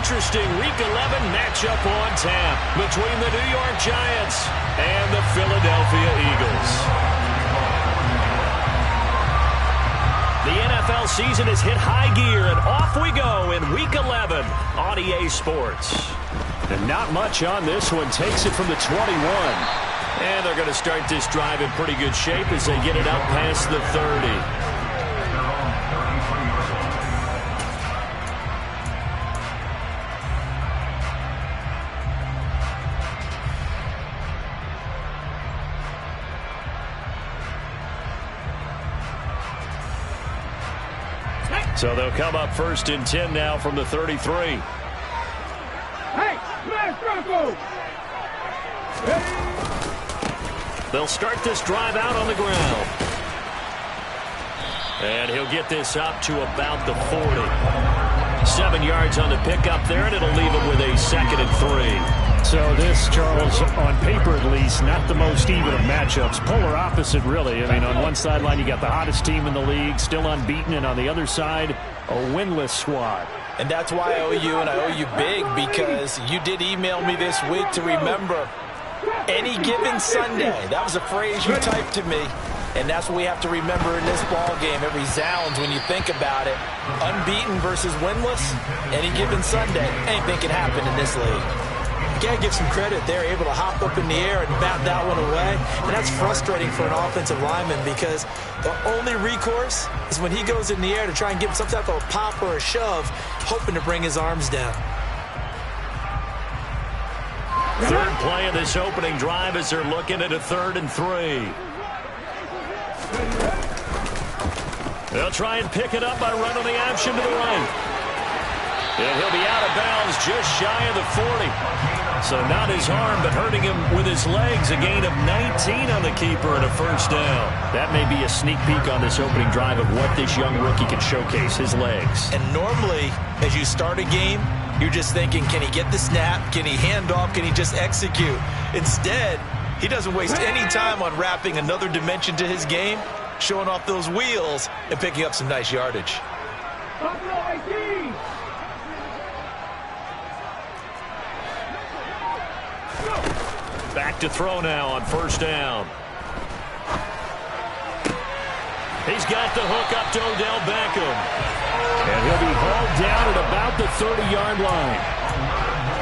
interesting Week 11 matchup on tap between the New York Giants and the Philadelphia Eagles. The NFL season has hit high gear, and off we go in Week 11 on EA Sports. And not much on this one. Takes it from the 21. And they're going to start this drive in pretty good shape as they get it out past the 30. So they'll come up 1st and 10 now from the 33. Hey, smash Bronco! They'll start this drive out on the ground. And he'll get this up to about the 40. 7 yards on the pickup there, and it'll leave him with a 2nd and 3. So this, Charles, on paper at least, not the most even of matchups. Polar opposite, really. I mean, on one sideline, you got the hottest team in the league, still unbeaten, and on the other side, a winless squad. And that's why I owe you, and I owe you big, because you did email me this week to remember any given Sunday. That was a phrase you typed to me, and that's what we have to remember in this ball game. It resounds when you think about it. Unbeaten versus winless, any given Sunday. Anything can happen in this league. You got to give some credit. They're able to hop up in the air and bat that one away. And that's frustrating for an offensive lineman because the only recourse is when he goes in the air to try and give some type of a pop or a shove, hoping to bring his arms down. Third play of this opening drive as they're looking at a 3rd and 3. They'll try and pick it up by running the option to the right. And he'll be out of bounds just shy of the 40. So not his arm, but hurting him with his legs. A gain of 19 on the keeper and a 1st down. That may be a sneak peek on this opening drive of what this young rookie can showcase, his legs. And normally, as you start a game, you're just thinking, can he get the snap? Can he hand off? Can he just execute? Instead, he doesn't waste any time on wrapping another dimension to his game, showing off those wheels, and picking up some nice yardage. Back to throw now on 1st down. He's got the hook up to Odell Beckham. And he'll be hauled down at about the 30-yard line.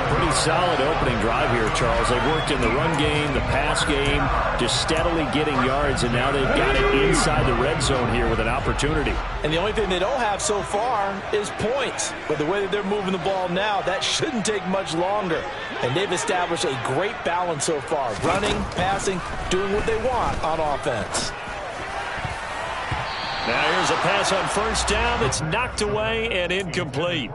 Pretty solid opening drive here, Charles. They've worked in the run game, the pass game, just steadily getting yards, and now they've got it inside the red zone here with an opportunity. And the only thing they don't have so far is points. But the way that they're moving the ball now, that shouldn't take much longer. And they've established a great balance so far. Running, passing, doing what they want on offense. Now here's a pass on 1st down that's knocked away and incomplete.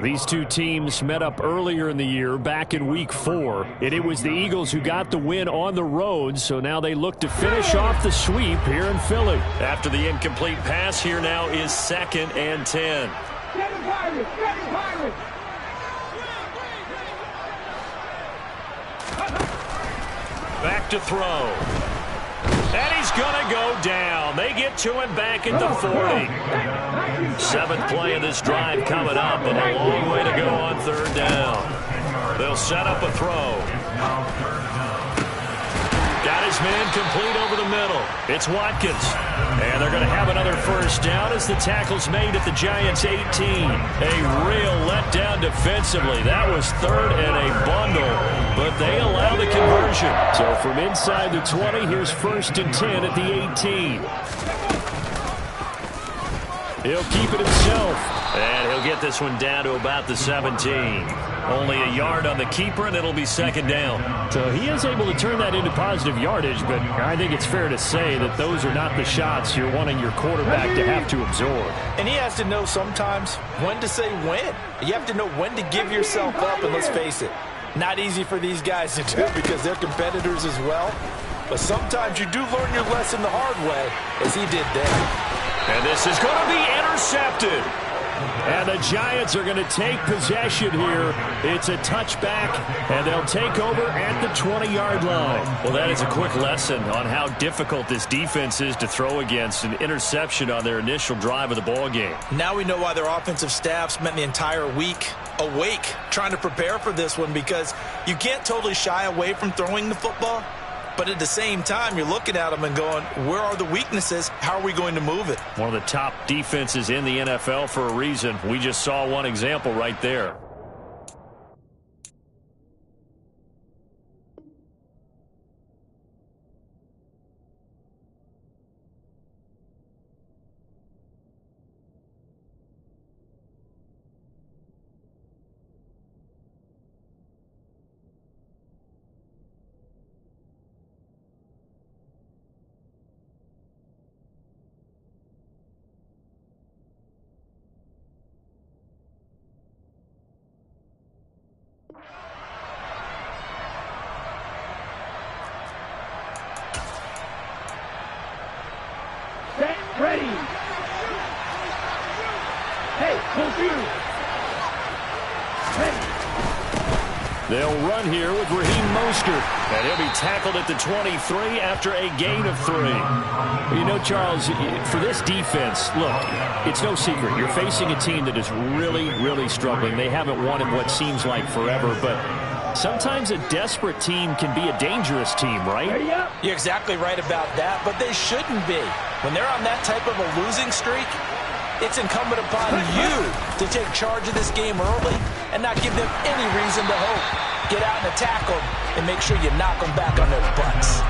These two teams met up earlier in the year, back in Week 4, and it was the Eagles who got the win on the road, so now they look to finish off the sweep here in Philly. After the incomplete pass, here now is 2nd and 10. Back to throw. And he's going to go down. They get to him back at the 40. 7th play of this drive coming up, and a long way to go on 3rd down. They'll set up a throw. Got his man complete over the middle. It's Watkins. And they're going to have another 1st down as the tackle's made at the Giants' 18. A real letdown defensively. That was 3rd and a bundle, but they allow the conversion. So from inside the 20, here's 1st and 10 at the 18. He'll keep it himself. And he'll get this one down to about the 17. Only a yard on the keeper, and it'll be 2nd down. So he is able to turn that into positive yardage, but I think it's fair to say that those are not the shots you're wanting your quarterback to have to absorb. And he has to know sometimes when to say when. You have to know when to give yourself up, and let's face it, not easy for these guys to do because they're competitors as well. But sometimes you do learn your lesson the hard way, as he did there. And this is going to be intercepted. And the Giants are going to take possession here. It's a touchback, and they'll take over at the 20-yard line. Well, that is a quick lesson on how difficult this defense is to throw against. An interception on their initial drive of the ball game. Now we know why their offensive staff spent the entire week awake trying to prepare for this one, because you can't totally shy away from throwing the football. But at the same time, you're looking at them and going, where are the weaknesses? How are we going to move it? One of the top defenses in the NFL for a reason. We just saw one example right there. Ready. Hey, close you. Ready. They'll run here with Raheem Mostert. And he'll be tackled at the 23 after a gain of 3. You know, Charles, for this defense, look, it's no secret. You're facing a team that is really, really struggling. They haven't won in what seems like forever, but sometimes a desperate team can be a dangerous team, right? You're exactly right about that, but they shouldn't be. When they're on that type of a losing streak, it's incumbent upon you to take charge of this game early and not give them any reason to hope. Get out and attack them and make sure you knock them back on their butts.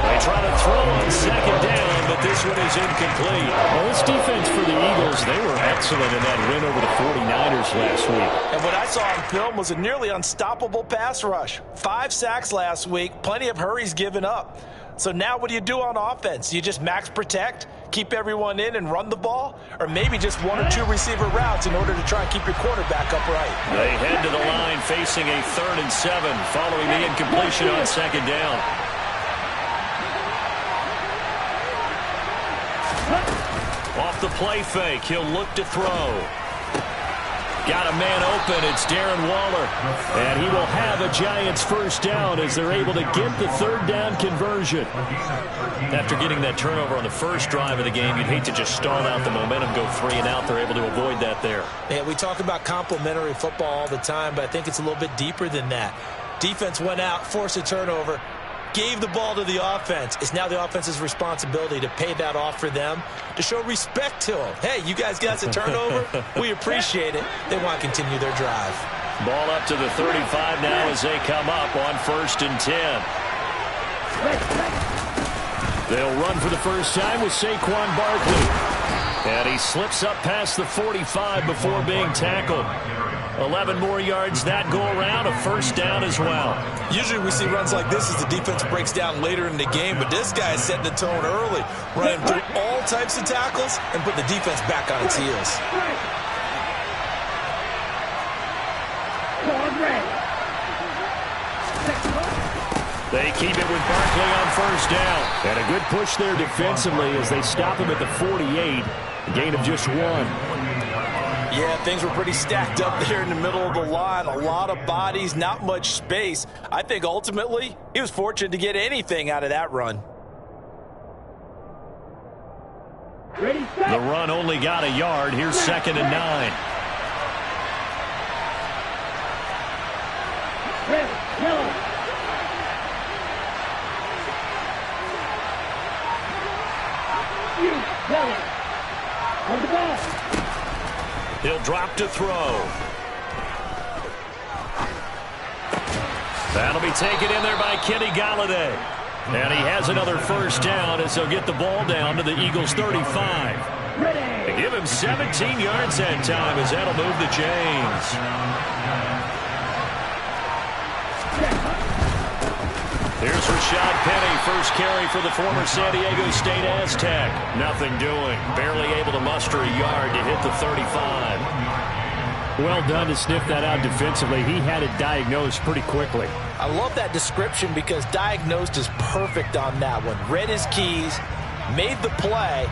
They try to throw on second down, but this one is incomplete. Well, this defense for the Eagles, they were excellent in that win over the 49ers last week. And what I saw on film was a nearly unstoppable pass rush. 5 sacks last week, plenty of hurries given up. So now what do you do on offense? You just max protect, keep everyone in and run the ball? Or maybe just 1 or 2 receiver routes in order to try and keep your quarterback upright? They head to the line facing a 3rd and 7 following the incompletion on second down. Off the play fake, he'll look to throw. Got a man open, it's Darren Waller. And he will have a Giants first down as they're able to get the 3rd down conversion. After getting that turnover on the first drive of the game, you'd hate to just stall out the momentum, go 3 and out. They're able to avoid that there. Yeah, we talk about complementary football all the time, but I think it's a little bit deeper than that. Defense went out, forced a turnover, gave the ball to the offense. It's now the offense's responsibility to pay that off for them, to show respect to them. Hey, you guys got a turnover? We appreciate it. They want to continue their drive. Ball up to the 35 now as they come up on 1st and 10. They'll run for the first time with Saquon Barkley. And he slips up past the 45 before being tackled. 11 more yards that go around, a first down as well. Usually we see runs like this as the defense breaks down later in the game, but this guy is setting the tone early, running through all types of tackles and put the defense back on its heels. They keep it with Barkley on first down. And a good push there defensively as they stop him at the 48, a gain of just 1. Yeah, things were pretty stacked up there in the middle of the line. A lot of bodies, not much space. I think ultimately he was fortunate to get anything out of that run. The run only got a yard. Here's 2nd and 9. He'll drop to throw. That'll be taken in there by Kenny Golladay. And he has another first down as he'll get the ball down to the Eagles' 35. They give him 17 yards that time as that'll move the chains. Here's Rashad Penny, first carry for the former San Diego State Aztec. Nothing doing. Barely able to muster a yard to hit the 35. Well done to sniff that out defensively. He had it diagnosed pretty quickly. I love that description because diagnosed is perfect on that one. Read his keys, made the play,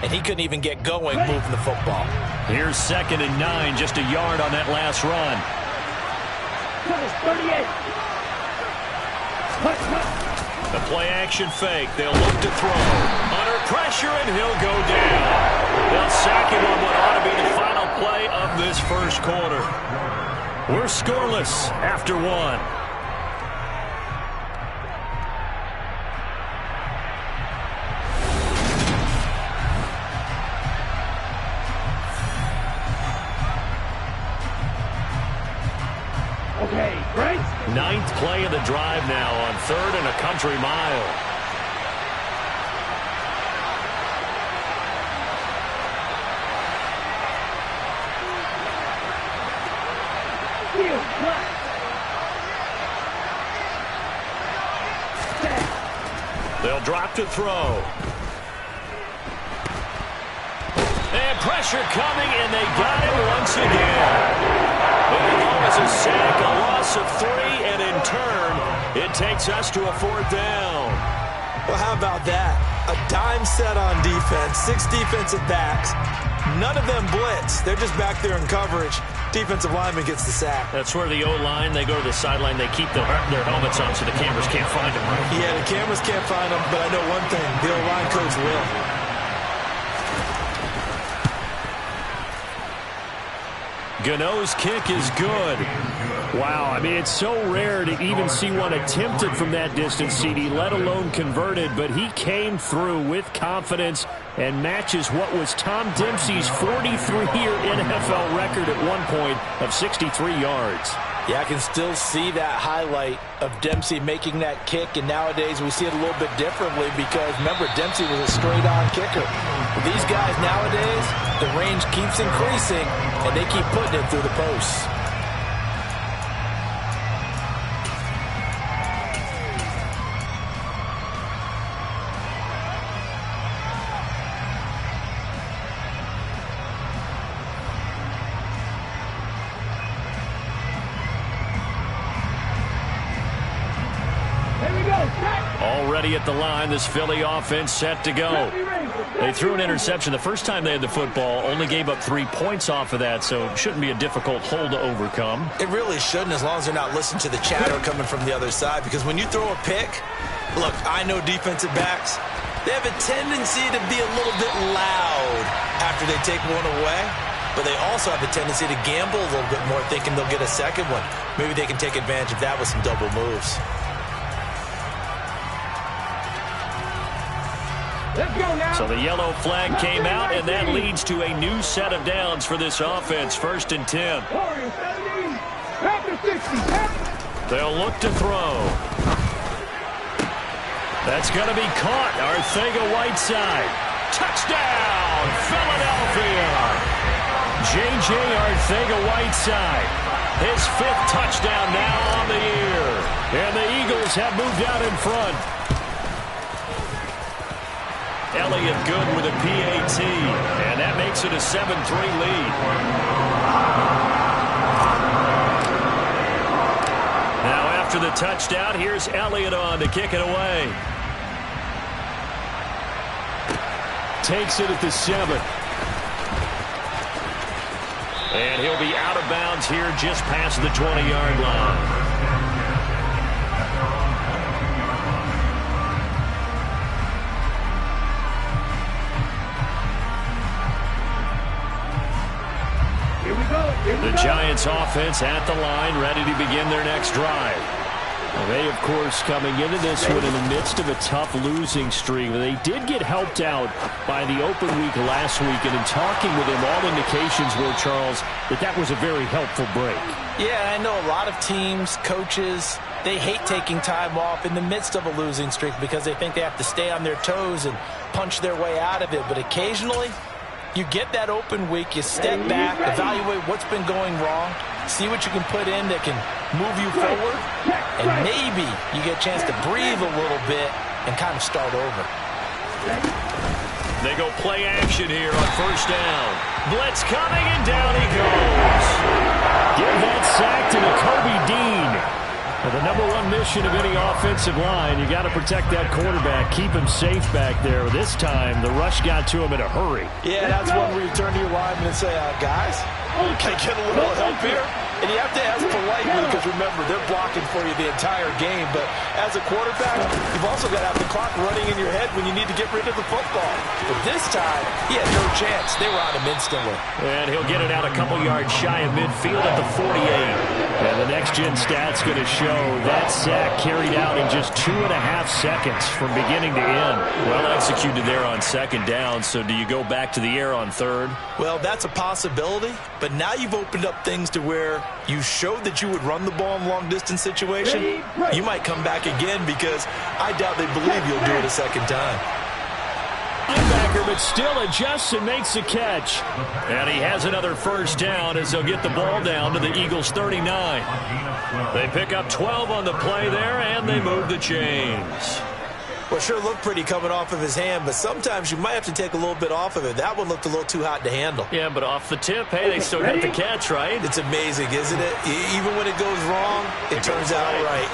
and he couldn't even get going moving the football. Here's 2nd and 9, just a yard on that last run. 38. The play-action fake. They'll look to throw. Under pressure, and he'll go down. They'll sack him on what ought to be the final play of this first quarter. We're scoreless after 1. Okay, great. 9th play of the drive now on 3rd and a country mile. Field flat. They'll drop to throw. And pressure coming, and they got him once again. It's a sack, a loss of 3, and in turn, it takes us to a 4th down. Well, how about that? A dime set on defense, 6 defensive backs. None of them blitz. They're just back there in coverage. Defensive lineman gets the sack. That's where the O-line, they go to the sideline, they keep their helmets on so the cameras can't find them. Right? Yeah, the cameras can't find them, but I know one thing. The O-line coach will. Gano's kick is good. Wow, I mean, it's so rare to even see one attempted from that distance, CD, let alone converted, but he came through with confidence and matches what was Tom Dempsey's 43-year NFL record at one point of 63 yards. Yeah, I can still see that highlight of Dempsey making that kick, and nowadays we see it a little bit differently because, remember, Dempsey was a straight-on kicker. With these guys nowadays, the range keeps increasing, and they keep putting it through the posts. Already at the line, this Philly offense set to go. They threw an interception the first time they had the football, only gave up 3 points off of that, so it shouldn't be a difficult hole to overcome. It really shouldn't, as long as they're not listening to the chatter coming from the other side, because when you throw a pick, look, I know defensive backs, they have a tendency to be a little bit loud after they take one away, but they also have a tendency to gamble a little bit more, thinking they'll get a second one. Maybe they can take advantage of that with some double moves. Let's go now. So the yellow flag came out, and that leads to a new set of downs for this offense. 1st and 10. Warriors 70, Panther 60. They'll look to throw. That's going to be caught. Arcega-Whiteside. Touchdown, Philadelphia. J.J. Arcega-Whiteside. His 5th touchdown now on the year. And the Eagles have moved out in front. Elliott good with a PAT, and that makes it a 7-3 lead. Now after the touchdown, here's Elliott on to kick it away. Takes it at the 7. And he'll be out of bounds here just past the 20-yard line. The Giants offense at the line, ready to begin their next drive. Well, they, of course, coming into this one in the midst of a tough losing streak. They did get helped out by the open week last week, and in talking with him, all indications were, Charles, that was a very helpful break. Yeah, I know a lot of teams, coaches, they hate taking time off in the midst of a losing streak because they think they have to stay on their toes and punch their way out of it. But occasionally, you get that open week, you step back, evaluate what's been going wrong, see what you can put in that can move you forward, and maybe you get a chance to breathe a little bit and kind of start over. They go play action here on 1st down. Blitz coming, and down he goes. Give that sack to Nakobe Dean. With a number one mission of any offensive line. You got to protect that quarterback, keep him safe back there. This time, the rush got to him in a hurry. Yeah, that's one where you turn to your lineman and say, guys, can I get a little help here? And you have to ask politely because, remember, they're blocking for you the entire game. But as a quarterback, you've also got to have the clock running in your head when you need to get rid of the football. But this time, he had no chance. They were on him instantly. And he'll get it out a couple yards shy of midfield at the 48. And the next-gen stat's going to show that sack carried out in just 2.5 seconds from beginning to end. Well executed there on second down. So do you go back to the air on third? Well, that's a possibility. But now you've opened up things to where you showed that you would run the ball in long-distance situation. You might come back again because I doubt they believe you'll do it a second time. Linebacker, but still adjusts and makes the catch. And he has another first down as they'll get the ball down to the Eagles' 39. They pick up 12 on the play there, and they move the chains. Well, sure looked pretty coming off of his hand, but sometimes you might have to take a little bit off of it. That one looked a little too hot to handle. Yeah, but off the tip, hey, they still got the catch, right? It's amazing, isn't it? Even when it goes wrong, it turns out right.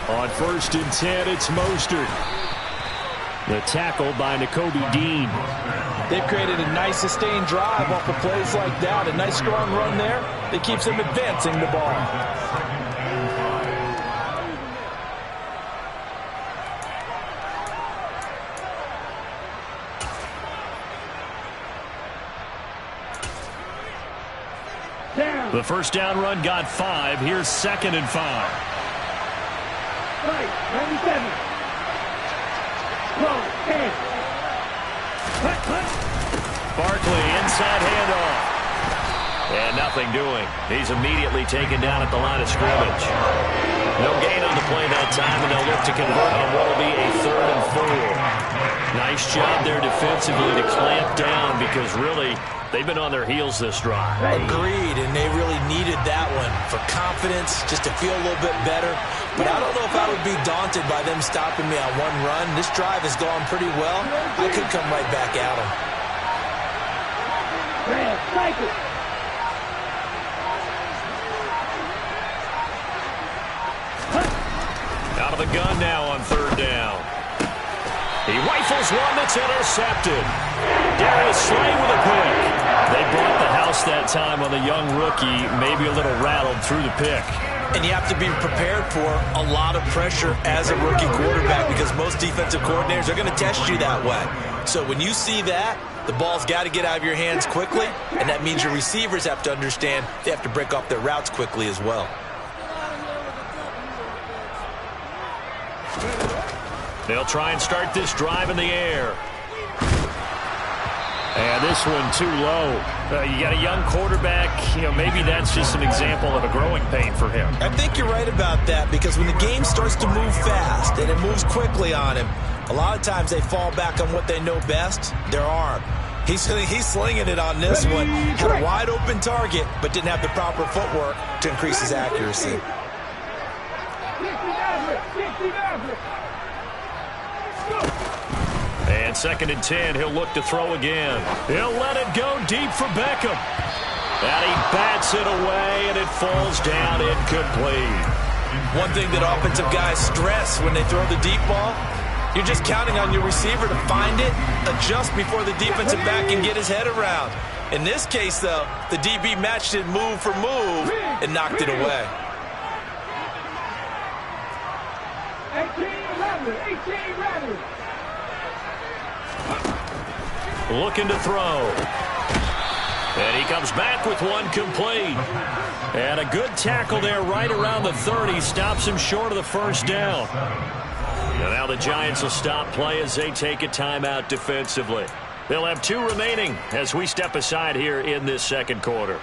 On 1st and 10, it's Mostert. The tackle by Nakobe Dean. They've created a nice sustained drive off of plays like that. A nice strong run there that keeps them advancing the ball. The first down run got 5. Here's 2nd and 5. Right, 97. Close, 10. Barkley, inside handoff. And nothing doing. He's immediately taken down at the line of scrimmage. No gain on the play that time, and they'll look to convert on what will be a 3rd and 4. Nice job there defensively to clamp down because really they've been on their heels this drive. Agreed, and they really needed that one for confidence, just to feel a little bit better. But I don't know if I would be daunted by them stopping me on one run. This drive has gone pretty well. I could come right back at them. Out of the gun now on 3rd down. He rifles one that's intercepted. Darius Slay with a pick. They brought the house that time on the young rookie, maybe a little rattled through the pick. And you have to be prepared for a lot of pressure as a rookie quarterback because most defensive coordinators are going to test you that way. So when you see that, the ball's got to get out of your hands quickly, and that means your receivers have to understand they have to break off their routes quickly as well. They'll try and start this drive in the air. And this one too low. You got a young quarterback. Maybe that's just an example of a growing pain for him. I think you're right about that because when the game starts to move fast and it moves quickly on him, a lot of times they fall back on what they know best, their arm. He's slinging it on this one. Had a wide open target, but didn't have the proper footwork to increase his accuracy. And 2nd and 10, he'll look to throw again. He'll let it go deep for Beckham. And he bats it away, and it falls down incomplete. One thing that offensive guys stress when they throw the deep ball, you're just counting on your receiver to find it, adjust before the defensive back can get his head around. In this case, though, the DB matched it move for move and knocked it away. 18-11. Looking to throw. And he comes back with one complete. And a good tackle there right around the 30. Stops him short of the first down. And now the Giants will stop play as they take a timeout defensively. They'll have 2 remaining as we step aside here in this second quarter.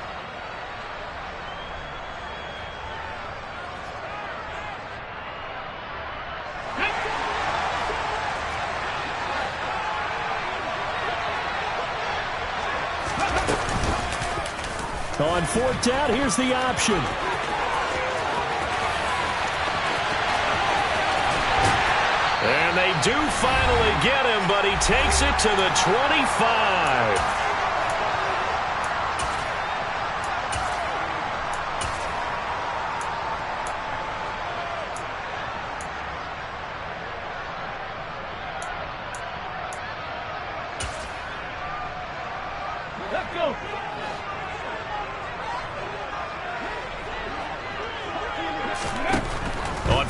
On 4th down, here's the option. And they do finally get him, but he takes it to the 25.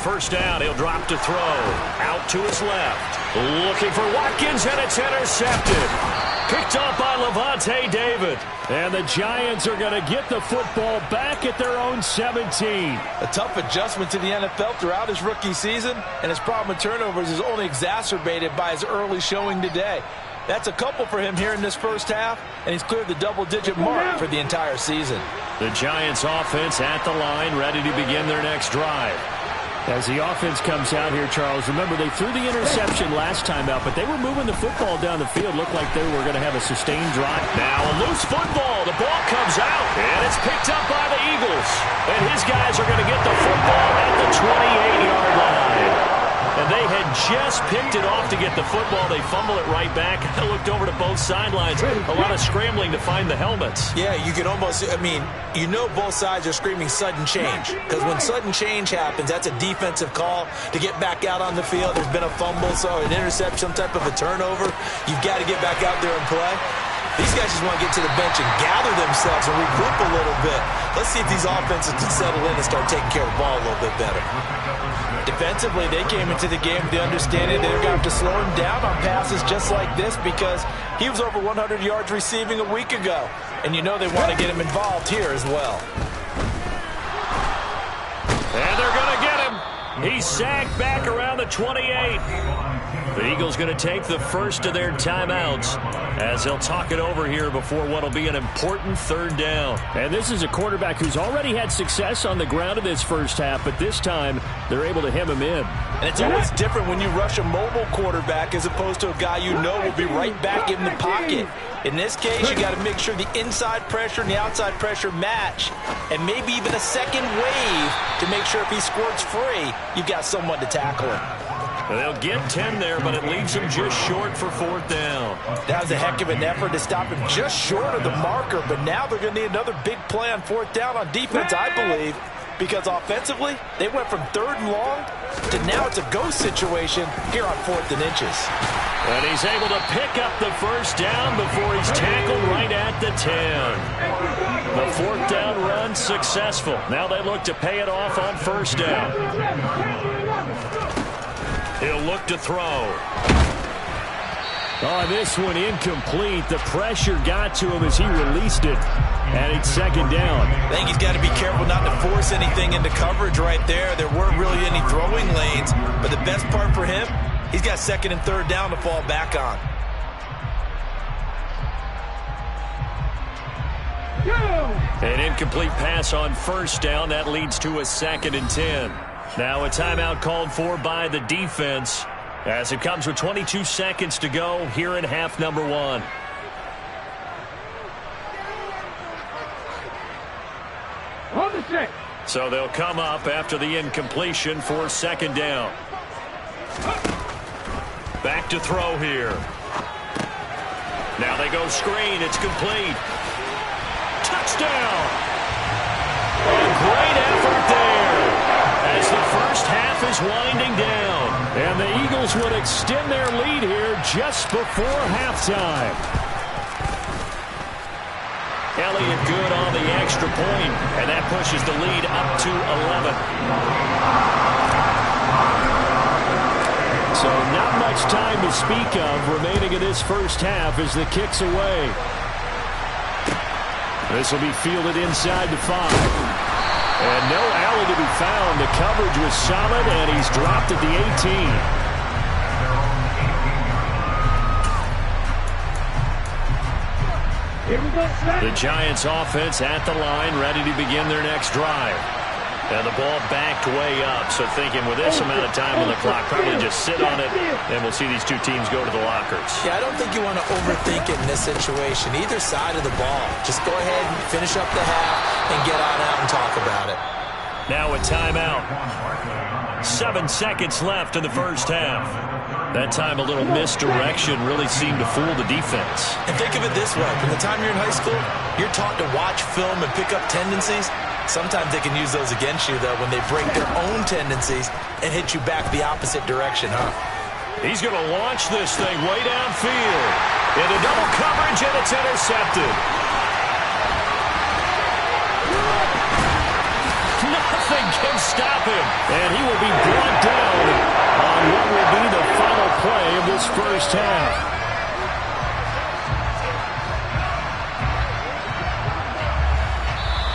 first down. He'll drop to throw. Out to his left. Looking for Watkins, and it's intercepted. Picked up by Levante David. And the Giants are going to get the football back at their own 17. A tough adjustment to the NFL throughout his rookie season, and his problem with turnovers is only exacerbated by his early showing today. That's a couple for him here in this first half, and he's cleared the double-digit mark for the entire season. The Giants offense at the line, ready to begin their next drive. As the offense comes out here, Charles, remember they threw the interception last time out, but they were moving the football down the field. Looked like they were going to have a sustained drive. Now a loose football. The ball comes out, and it's picked up by the Eagles. And his guys are going to get the football at the 28-yard line. And they had just picked it off to get the football. They fumble it right back. I looked over to both sidelines. A lot of scrambling to find the helmets. Yeah, you can almost, you know both sides are screaming sudden change. Because when sudden change happens, that's a defensive call to get back out on the field. There's been a fumble, so an interception, some type of a turnover. You've got to get back out there and play. These guys just want to get to the bench and gather themselves and regroup a little bit. Let's see if these offenses can settle in and start taking care of the ball a little bit better. Defensively, they came into the game with the understanding they're going to have to slow him down on passes just like this because he was over 100 yards receiving a week ago. And you know they want to get him involved here as well. And they're going to get him. He's sacked back around the 28. The Eagles going to take the first of their timeouts as they'll talk it over here before what will be an important third down. And this is a quarterback who's already had success on the ground in this first half, but this time they're able to hem him in. And it's always different when you rush a mobile quarterback as opposed to a guy you know will be right back in the pocket. In this case, you got to make sure the inside pressure and the outside pressure match, and maybe even a second wave to make sure if he squirts free, you've got someone to tackle him. They'll get 10 there, but it leaves them just short for fourth down. That was a heck of an effort to stop him just short of the marker, but now they're going to need another big play on fourth down on defense, I believe, because offensively, they went from 3rd and long to now it's a go situation here on 4th and inches. And he's able to pick up the first down before he's tackled right at the 10. The fourth down run successful. Now they look to pay it off on first down. He'll look to throw. Oh, this one incomplete. The pressure got to him as he released it. And it's second down. I think he's got to be careful not to force anything into coverage right there. There weren't really any throwing lanes. But the best part for him, he's got 2nd and 3rd down to fall back on. An incomplete pass on first down. That leads to a 2nd and 10. Now a timeout called for by the defense as it comes with 22 seconds to go here in half number 1. On the 6. So they'll come up after the incompletion for 2nd down. Back to throw here. Now they go screen. It's complete. Touchdown! A great effort there as the first half is winding down. And the Eagles would extend their lead here just before halftime. Elliott good on the extra point, and that pushes the lead up to 11. So not much time to speak of remaining in this first half as the kick's away. This will be fielded inside the 5. And no alley to be found. The coverage was solid, and he's dropped at the 18. Here we go, The Giants offense at the line, ready to begin their next drive. And the ball backed way up, so thinking with this amount of time on the clock, probably just sit on it, and we'll see these two teams go to the lockers. Yeah, I don't think you want to overthink it in this situation. Either side of the ball. Just go ahead and finish up the half and get on out and talk about it. Now a timeout. 7 seconds left in the first half. That time a little misdirection really seemed to fool the defense. And think of it this way. From the time you're in high school, you're taught to watch film and pick up tendencies. Sometimes they can use those against you, though, when they break their own tendencies and hit you back the opposite direction, huh? He's going to launch this thing way downfield. Into double coverage, and it's intercepted. Nothing can stop him, and he will be brought down on what will be the final play of this first half.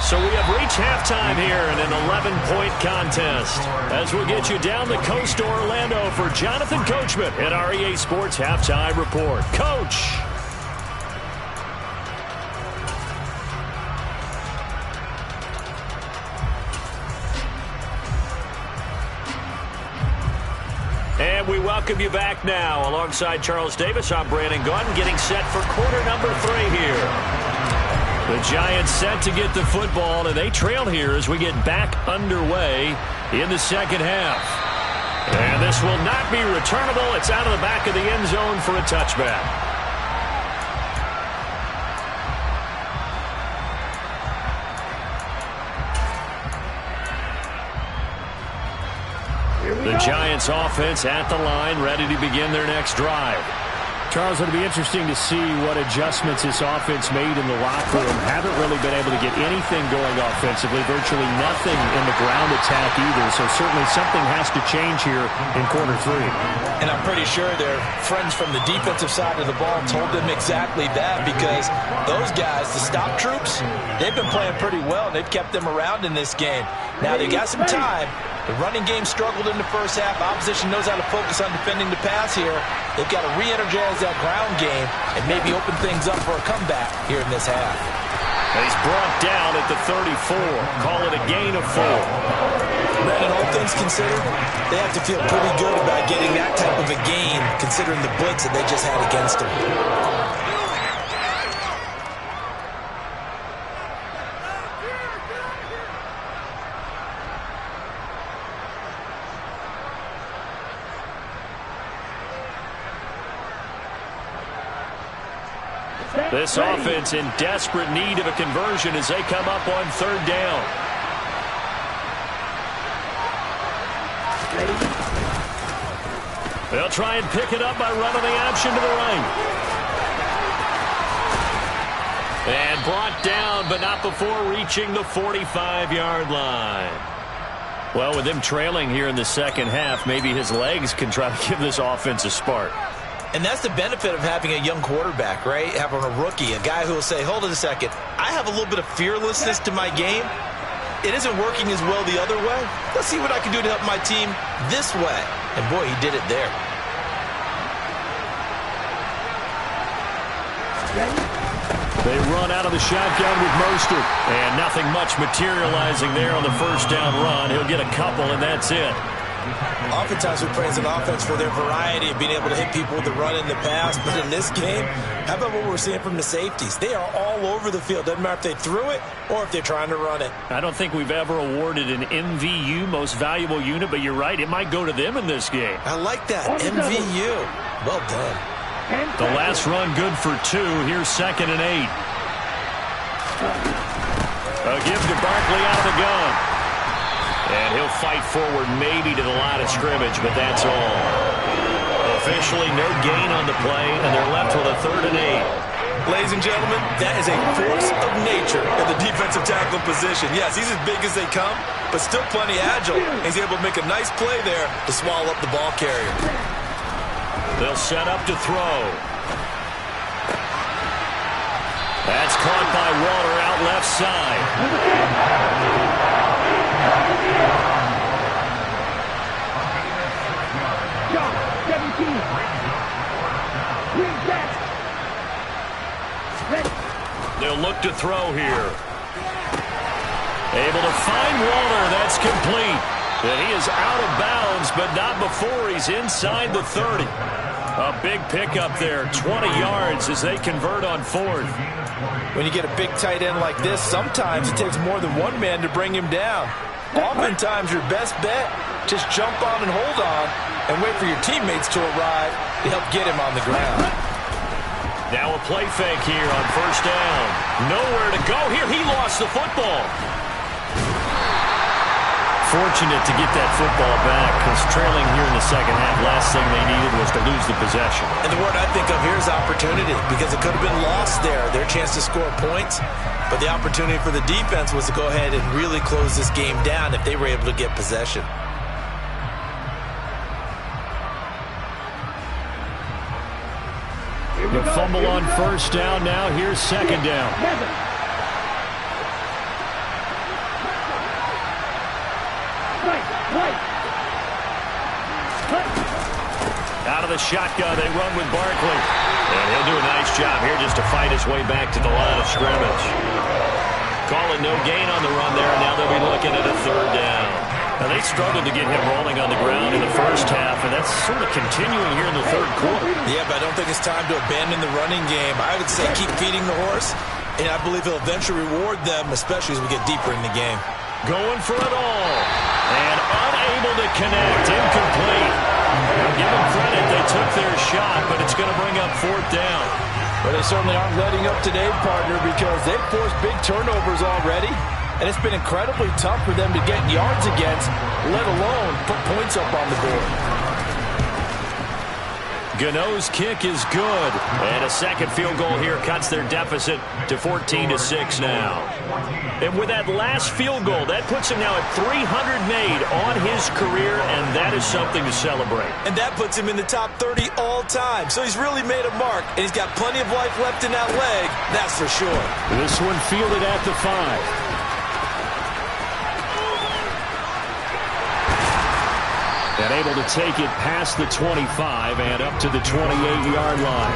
So we have reached halftime here in an 11-point contest. As we'll get you down the coast to Orlando for Jonathan Coachman at our EA Sports Halftime Report. Coach. And we welcome you back now. Alongside Charles Davis, I'm Brandon Gaudin, getting set for quarter number 3 here. The Giants set to get the football, and they trail here as we get back underway in the second half. And this will not be returnable. It's out of the back of the end zone for a touchback. The Giants offense at the line, ready to begin their next drive. Charles, it'll be interesting to see what adjustments this offense made in the locker room. Haven't really been able to get anything going offensively, virtually nothing in the ground attack either. So certainly something has to change here in quarter 3. And I'm pretty sure their friends from the defensive side of the ball told them exactly that, because those guys, the stop troops, they've been playing pretty well, and they've kept them around in this game. Now they got some time. The running game struggled in the first half. Opposition knows how to focus on defending the pass here. They've got to re-energize that ground game and maybe open things up for a comeback here in this half. He's brought down at the 34. Call it a gain of 4. Brandon, all things considered, they have to feel pretty good about getting that type of a gain, considering the blitz that they just had against them. This offense in desperate need of a conversion as they come up on 3rd down. They'll try and pick it up by running the option to the right. And brought down, but not before reaching the 45-yard line. Well, with him trailing here in the second half, maybe his legs can try to give this offense a spark. And that's the benefit of having a young quarterback, right? Having a rookie, a guy who will say, hold it a second, I have a little bit of fearlessness to my game. It isn't working as well the other way. Let's see what I can do to help my team this way. And boy, he did it there. They run out of the shotgun with Mostert. And nothing much materializing there on the first down run. He'll get a couple, and that's it. Oftentimes we praise an offense for their variety of being able to hit people with the run in the pass. But in this game, how about what we're seeing from the safeties? They are all over the field. Doesn't matter if they threw it or if they're trying to run it. I don't think we've ever awarded an MVU, most valuable unit, but you're right. It might go to them in this game. I like that. MVU. Well done. The last run good for 2. Here's 2nd and 8. A give to Barkley out of the gun. And he'll fight forward maybe to the line of scrimmage, but that's all. Officially no gain on the play, and they're left with a 3rd and 8. Ladies and gentlemen, that is a force of nature in the defensive tackle position. Yes, he's as big as they come, but still plenty agile. He's able to make a nice play there to swallow up the ball carrier. They'll set up to throw. That's caught by Waller out left side. John, 17. Green back. Ready. They'll look to throw here. Able to find Waller. That's complete. And he is out of bounds, but not before he's inside the 30. A big pickup there, 20 yards as they convert on 4th. When you get a big tight end like this, sometimes it takes more than one man to bring him down. Oftentimes, your best bet, just jump on and hold on and wait for your teammates to arrive to help get him on the ground. Now a play fake here on 1st down. Nowhere to go here. He lost the football. fortunate to get that football back because trailing here in the second half, last thing they needed was to lose the possession. And the word I think of here is opportunity because it could have been lost there, their chance to score points. But the opportunity for the defense was to go ahead and really close this game down if they were able to get possession. The fumble on first down. Now here's second down. Out of the shotgun, they run with Barkley. And he'll do a nice job here just to fight his way back to the line of scrimmage. Call it no gain on the run there, and now they'll be looking at a third down. Now, they struggled to get him rolling on the ground in the first half, and that's sort of continuing here in the third quarter. Yeah, but I don't think it's time to abandon the running game. I would say keep feeding the horse, and I believe he'll eventually reward them, especially as we get deeper in the game. Going for it all, and unable to connect, incomplete. Give them credit, they took their shot, but it's going to bring up fourth down. But they certainly aren't letting up today, partner, because they've forced big turnovers already. And it's been incredibly tough for them to get yards against, let alone put points up on the board. Gano's kick is good. And a second field goal here cuts their deficit to 14-6 now. And with that last field goal, that puts him now at 300 made on his career, and that is something to celebrate. And that puts him in the top 30 all time. So he's really made a mark, and he's got plenty of life left in that leg, that's for sure. This one fielded at the 5. And able to take it past the 25 and up to the 28-yard line.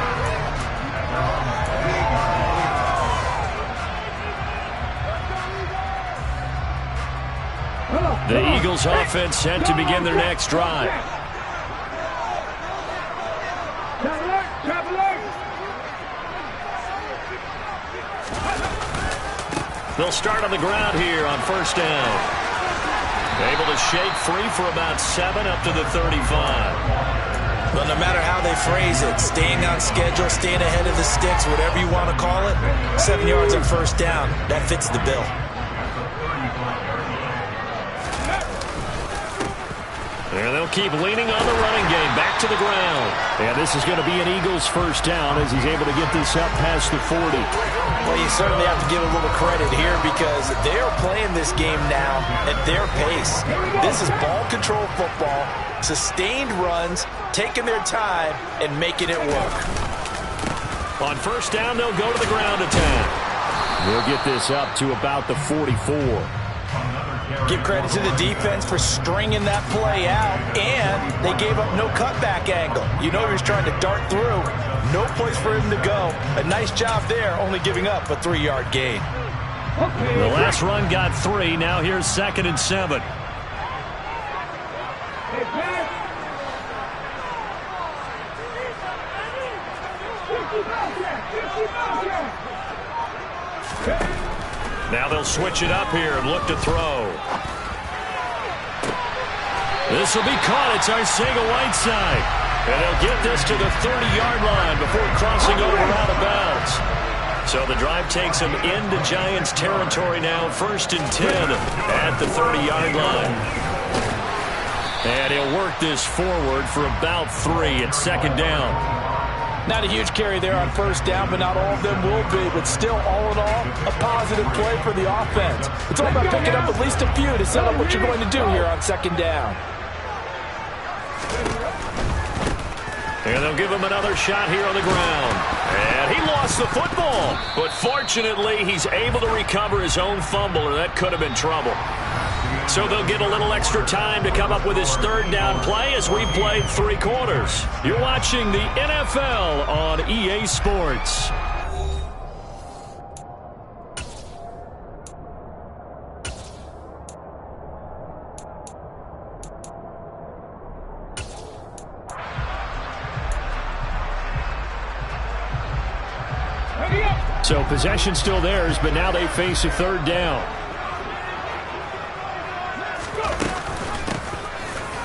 The Eagles offense set to begin their next drive. They'll start on the ground here on first down. Able to shake free for about 7 up to the 35. Well, no matter how they phrase it, staying on schedule, staying ahead of the sticks, whatever you want to call it, 7 yards on first down, that fits the bill. And they'll keep leaning on the running game. Back to the ground. And this is going to be an Eagles first down as he's able to get this up past the 40. Well, you certainly have to give a little credit here because they are playing this game now at their pace. This is ball control football, sustained runs, taking their time, and making it work. On first down, they'll go to the ground attack. They'll get this up to about the 44. Give credit to the defense for stringing that play out, and they gave up no cutback angle. You know he was trying to dart through. No place for him to go. A nice job there, only giving up a 3-yard gain. The last run got 3. Now here's 2nd and 7. Now they'll switch it up here and look to throw. This will be caught. It's Arcega-Whiteside. And they'll get this to the 30-yard line before crossing over out of bounds. So the drive takes them into Giants territory now. 1st and 10 at the 30-yard line. And he'll work this forward for about 3 at 2nd down. Not a huge carry there on first down, but not all of them will be. But still, all in all, a positive play for the offense. It's all about picking up at least a few to set up what you're going to do here on 2nd down. And they'll give him another shot here on the ground. And he lost the football. But fortunately, he's able to recover his own fumble, or that could have been trouble. So they'll get a little extra time to come up with his 3rd down play as we played 3 quarters. You're watching the NFL on EA Sports. So possession still theirs, but now they face a 3rd down.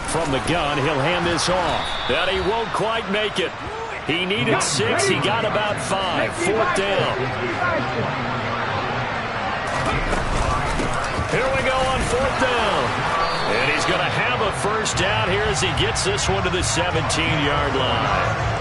From the gun, he'll hand this off. That he won't quite make it. He needed 6. He got about 5. 4th down. Here we go on 4th down. And he's going to have a first down here as he gets this one to the 17-yard line.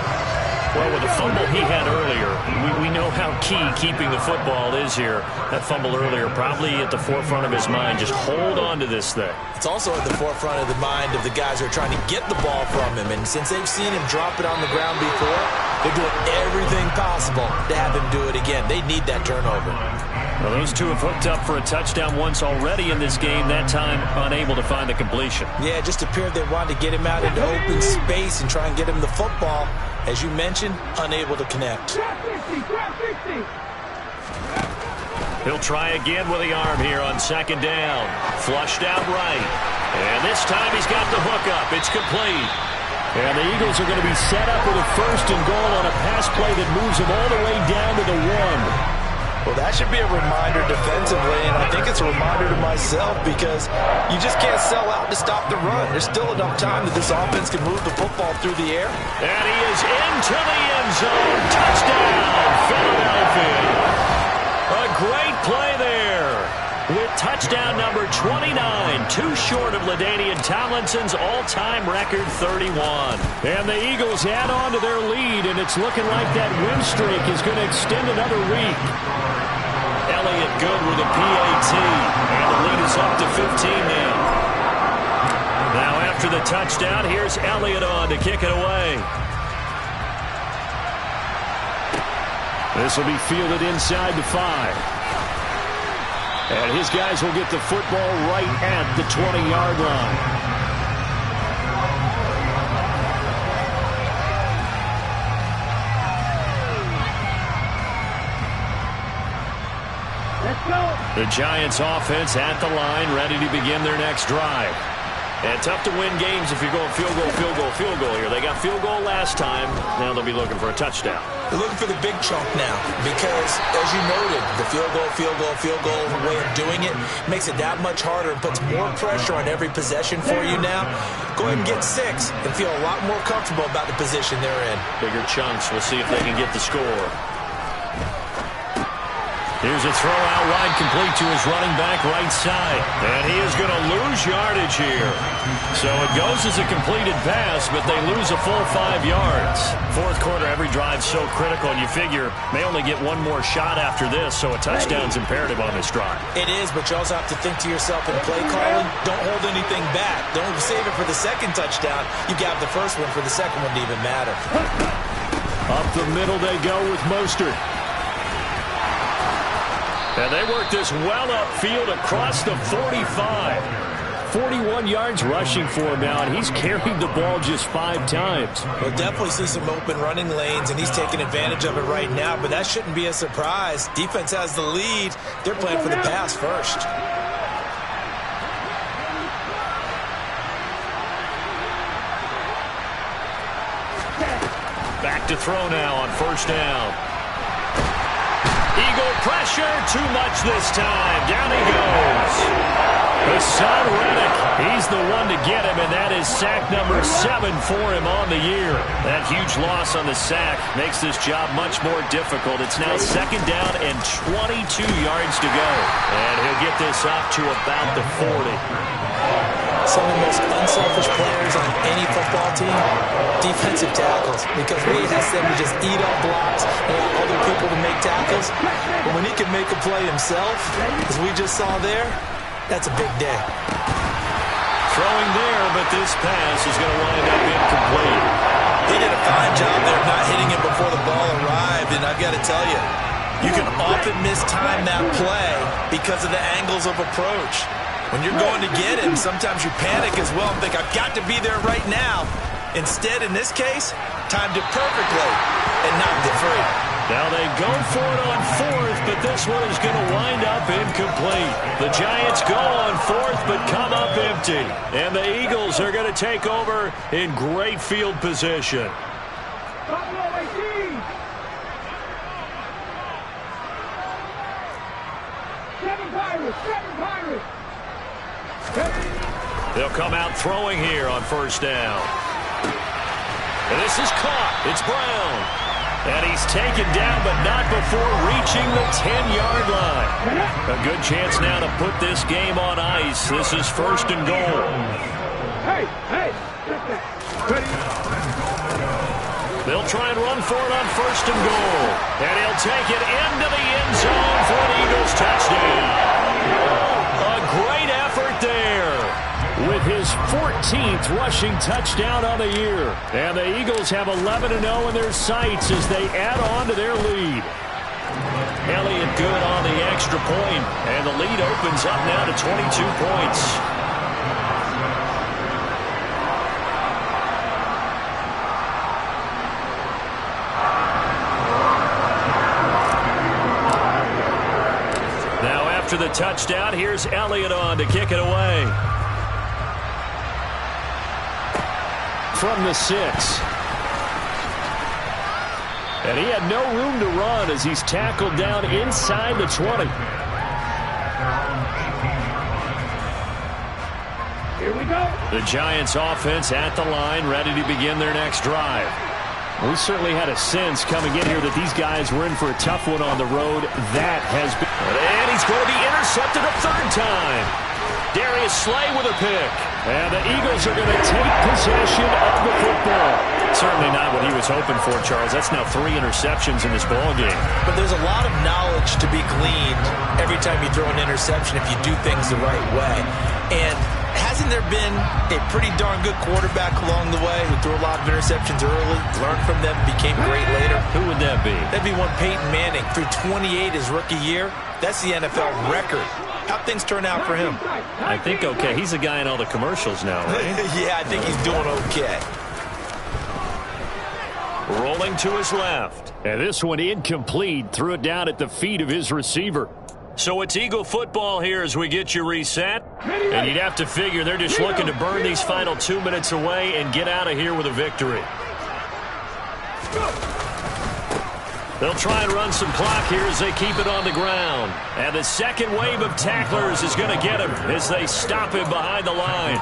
Well, with the fumble he had earlier, we know how key keeping the football is here. That fumble earlier probably at the forefront of his mind. Just hold on to this thing. It's also at the forefront of the mind of the guys who are trying to get the ball from him. And since they've seen him drop it on the ground before, they're doing everything possible to have him do it again. They need that turnover. Well, those two have hooked up for a touchdown once already in this game, that time unable to find the completion. Yeah, it just appeared they wanted to get him out into open space and try and get him the football. As you mentioned, unable to connect. He'll try again with the arm here on second down. Flushed out right. And this time he's got the hook up. It's complete. And the Eagles are going to be set up with a first and goal on a pass play that moves them all the way down to the 1. Well, that should be a reminder defensively, and I think it's a reminder to myself because you just can't sell out to stop the run. There's still enough time that this offense can move the football through the air. And he is into the end zone. Touchdown, Philadelphia. A great play there with touchdown number 29, too short of LaDainian Tomlinson's all-time record 31. And the Eagles add on to their lead, and it's looking like that win streak is going to extend another week. Elliott good with a PAT, and the lead is up to 15 now. Now after the touchdown, here's Elliott on to kick it away. This will be fielded inside the 5. And his guys will get the football right at the 20-yard line. The Giants offense at the line, ready to begin their next drive. And tough to win games if you're going field goal, field goal, field goal here. They got field goal last time. Now they'll be looking for a touchdown. They're looking for the big chunk now because, as you noted, the field goal way of doing it makes it that much harder and puts more pressure on every possession for you now. Go ahead and get 6 and feel a lot more comfortable about the position they're in. Bigger chunks. We'll see if they can get the score. Here's a throw out wide, complete to his running back right side. And he is going to lose yardage here. So it goes as a completed pass, but they lose a full 5 yards. Fourth quarter, every drive so critical, and you figure may only get one more shot after this, so a touchdown's imperative on this drive. It is, but you also have to think to yourself in play calling, don't hold anything back. Don't save it for the second touchdown. You got the first one for the second one to even matter. Up the middle they go with Mostert. And they work this well upfield across the 45. 41 yards rushing for him now, and he's carried the ball just 5 times. We'll definitely see some open running lanes, and he's taking advantage of it right now, but that shouldn't be a surprise. Defense has the lead. They're playing for the pass first. Back to throw now on first down. Eagle pressure, too much this time. Down he goes. Hassan Reddick, he's the one to get him, and that is sack number 7 for him on the year. That huge loss on the sack makes this job much more difficult. It's now second down and 22 yards to go. And he'll get this up to about the 40. Some of the most unselfish players on any football team, defensive tackles, because we ask them to just eat up blocks and allow other people to make tackles. But when he can make a play himself, as we just saw there, that's a big day. Throwing there, but this pass is going to wind up incomplete. He did a fine job there of not hitting it before the ball arrived, and I've got to tell you, you can often mistime that play because of the angles of approach. When you're going to get him, sometimes you panic as well and think, I've got to be there right now. Instead, in this case, timed it perfectly and knocked it free. Now they go for it on fourth, but this one is going to wind up incomplete. The Giants go on fourth, but come up empty. And the Eagles are going to take over in great field position. They'll come out throwing here on first down. And this is caught. It's Brown. And he's taken down, but not before reaching the 10-yard line. A good chance now to put this game on ice. This is 1st and goal. Hey, hey. They'll try and run for it on 1st and goal. And he'll take it into the end zone for an Eagles touchdown. A great effort there. With his 14th rushing touchdown on the year. And the Eagles have 11-0 in their sights as they add on to their lead. Elliott good on the extra point, and the lead opens up now to 22 points. Now after the touchdown, here's Elliott on to kick it away. From the 6. And he had no room to run as he's tackled down inside the 20. Here we go. The Giants offense at the line, ready to begin their next drive. We certainly had a sense coming in here that these guys were in for a tough one on the road. That has been... And he's going to be intercepted a 3rd time. Darius Slay with a pick. And the Eagles are going to take possession of the football. Certainly not what he was hoping for, Charles. That's now 3 interceptions in this ball game. But there's a lot of knowledge to be gleaned every time you throw an interception if you do things the right way. And hasn't there been a pretty darn good quarterback along the way who threw a lot of interceptions early, learned from them, became great later? Who would that be? That'd be one Peyton Manning. Threw 28 his rookie year. That's the NFL record. How'd things turn out for him? I think okay. He's the guy in all the commercials now, right? Yeah, I think he's doing okay. Rolling to his left. And this one incomplete. Threw it down at the feet of his receiver. So it's Eagle football here as we get you reset. And you'd have to figure they're just looking to burn these final 2 minutes away and get out of here with a victory. They'll try and run some clock here as they keep it on the ground. And the second wave of tacklers is going to get him as they stop him behind the line.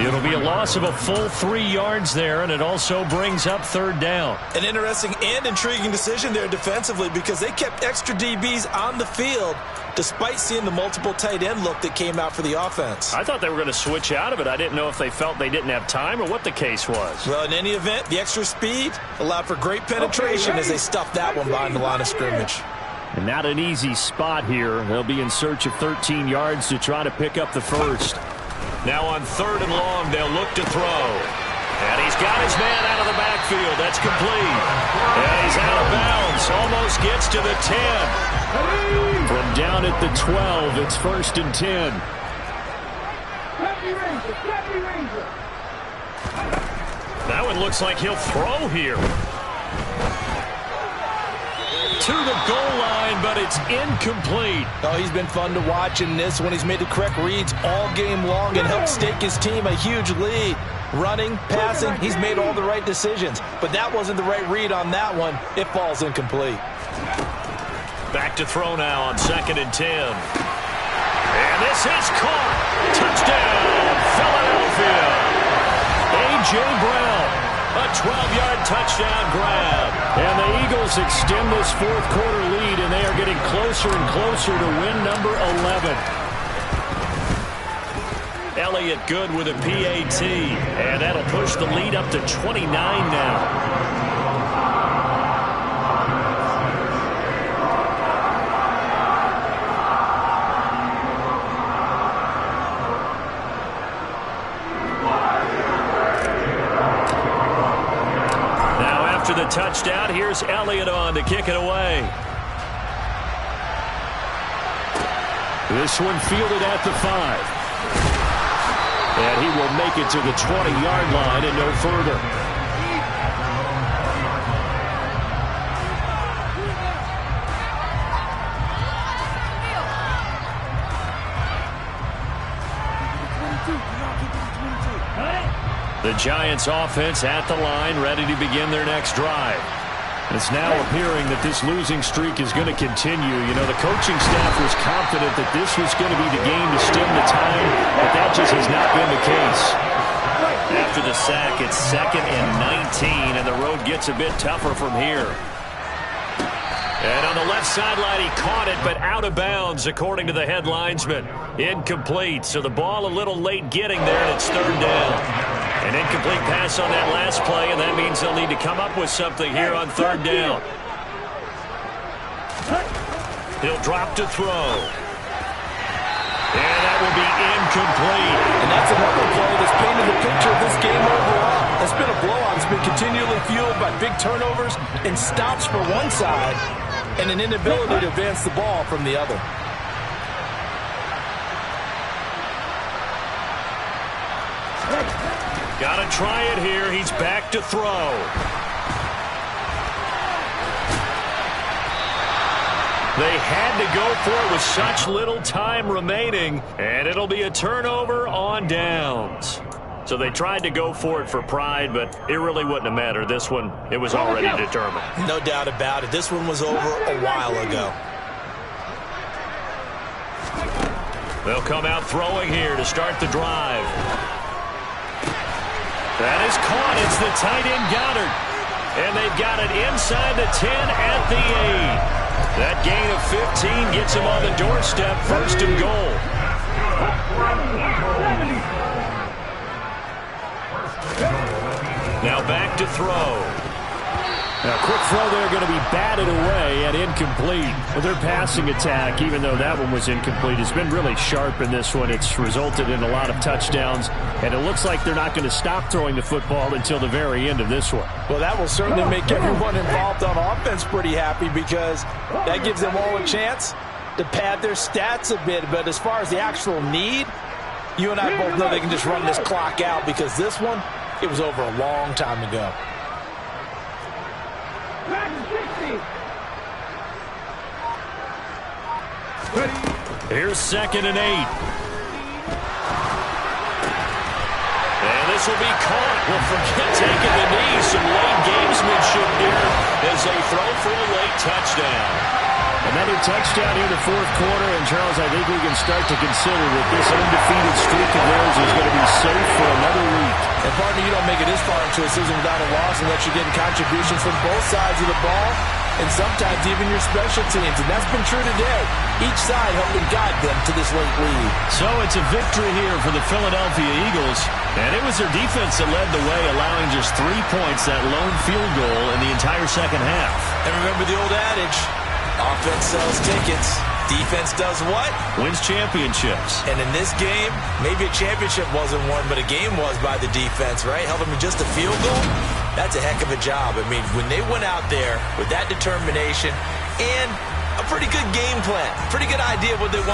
It'll be a loss of a full 3 yards there, and it also brings up 3rd down. An interesting and intriguing decision there defensively because they kept extra DBs on the field despite seeing the multiple tight end look that came out for the offense. I thought they were going to switch out of it. I didn't know if they felt they didn't have time or what the case was. Well, in any event, the extra speed allowed for great penetration as they stuffed that one behind the line of scrimmage. And not an easy spot here. They'll be in search of 13 yards to try to pick up the first. Now on 3rd and long, they'll look to throw. And he's got his man out of the backfield. That's complete. And he's out of bounds. Almost gets to the 10. From down at the 12, it's 1st and 10. That one looks like he'll throw here. To the goal line, but it's incomplete. Oh, he's been fun to watch in this one. He's made the correct reads all game long and helped stake his team a huge lead. Running, passing, he's made all the right decisions. But that wasn't the right read on that one. It falls incomplete. Back to throw now on 2nd and 10. And this is caught. Touchdown, Philadelphia. A.J. Brown, a 12-yard touchdown grab. And the Eagles extend this 4th quarter lead, and they are getting closer and closer to win number 11. Elliott good with a PAT, and that'll push the lead up to 29 now. The touchdown. Here's Elliott on to kick it away. This one fielded at the 5. And he will make it to the 20-yard line and no further. The Giants offense at the line, ready to begin their next drive. It's now appearing that this losing streak is going to continue. You know, the coaching staff was confident that this was going to be the game to stem the tide, but that just has not been the case. After the sack, it's 2nd and 19, and the road gets a bit tougher from here. And on the left sideline, he caught it, but out of bounds, according to the head linesman. Incomplete, so the ball a little late getting there, and it's 3rd down. An incomplete pass on that last play, and that means they'll need to come up with something here on 3rd down. He'll drop to throw. And that will be incomplete. And that's another play that's painted the picture of this game overall. It's been a blowout. It's been continually fueled by big turnovers and stops for one side and an inability to advance the ball from the other. Got to try it here. He's back to throw. They had to go for it with such little time remaining, and it'll be a turnover on downs. So they tried to go for it for pride, but it really wouldn't have mattered. This one, it was already determined. No doubt about it. This one was over a while ago. They'll come out throwing here to start the drive. That is caught. It's the tight end Goddard. And they've got it inside the 10 at the 8. That gain of 15 gets him on the doorstep, 1st and goal. Now back to throw. Now, quick throw there going to be batted away and incomplete. Well, their passing attack, even though that one was incomplete, has been really sharp in this one. It's resulted in a lot of touchdowns, and it looks like they're not going to stop throwing the football until the very end of this one. Well, that will certainly make everyone involved on offense pretty happy because that gives them all a chance to pad their stats a bit. But as far as the actual need, you and I both know they can just run this clock out because this one, it was over a long time ago. Here's 2nd and 8. And this will be caught. Well, forget taking the knee. Some late gamesmanship here as they throw for a late touchdown. Another touchdown here in the 4th quarter, and Charles, I think we can start to consider that this undefeated streak of theirs is going to be safe for another week. And partner, you don't make it this far into a season without a loss unless you're getting contributions from both sides of the ball and sometimes even your special teams. And that's been true today. Each side helping guide them to this late lead. So it's a victory here for the Philadelphia Eagles. And it was their defense that led the way, allowing just 3 points, that lone field goal in the entire second half. And remember the old adage, offense sells tickets. Defense does what? Wins championships. And in this game, maybe a championship wasn't won, but a game was by the defense, right? Held them to just a field goal. That's a heck of a job. I mean, when they went out there with that determination and a pretty good game plan, pretty good idea of what they want.